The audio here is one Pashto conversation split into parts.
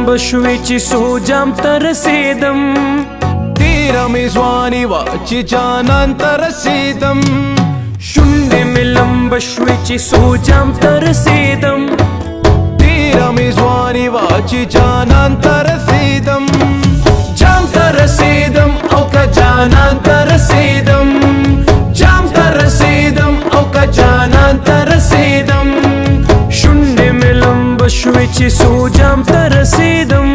بشوي چې سوجام ته رسیدم تیره مې ځواني وه چې جانان ته رسیدم شونډې مې لمبه شوې چې سوجام ته رسیدم تیره مې ځواني وه چې جانان ته رسیدم جام ته رسیدم او که جانان ته رسیدم جام ته رسیدم او که جانان ته رسیدم شونډې مې لمبه شوې چې سوجام ته رسیدم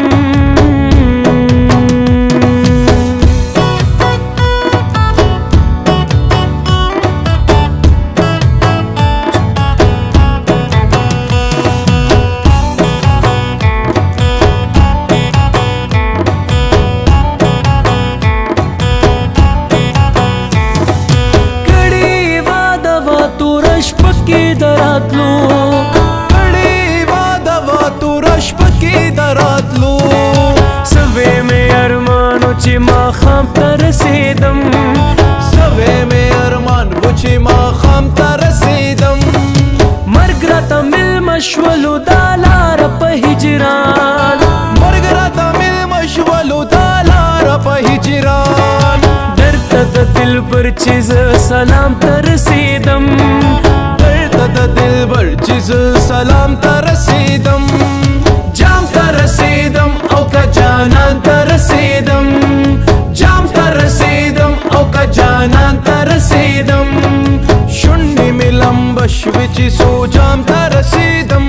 دراتلو کړي واده وا توره شپه کې دراتلو سوې مې ارمانو چې ماښام ته رسیدم سوې مې ارمان و چې ماښام ته رسیدم مرګ راته مېلمه شولو دا لاره په هجران مرګ راته مېلمه شولو دا لاره په هجران درته د دلبر چې زه سلام ته رسیدم د دلبر چې زه سلام ته رسیدم جام ته رسیدم او که جانان ته رسیدم جام ته رسیدم او که جانان ته رسیدم شونډې مې لمبه شوې چې سوجام ته رسیدم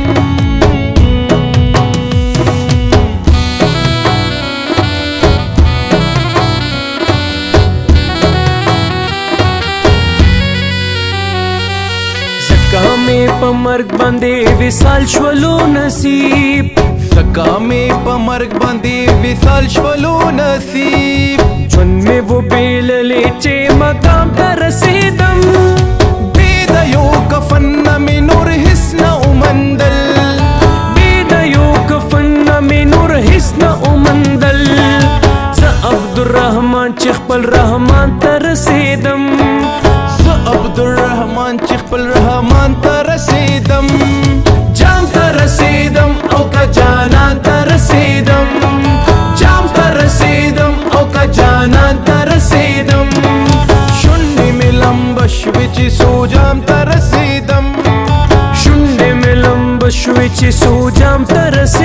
مې په مرګ باندې وصال شولو نصیب زکه مې په مرګ باندې وصال شولو نصیب ژوند مې و بیللې چې مقام ته رسیدم بې د یو کفن نه مې نور هېڅ نه ومندل بې د یو کفن نه مې نور هېڅ نه ومندل زه عبدالرحمن چې خپل رحمان ته رسیدم عبدالرحمن چې خپل رحمان ته رسیدم جام ته رسیدم او که جانان ته رسیدم جام ته رسیدم او که جانان ته رسیدم شونډې مې لمبه شوې چې سوجام ته رسیدم شونډې مې لمبه شوې چې سوجام ته رسیدم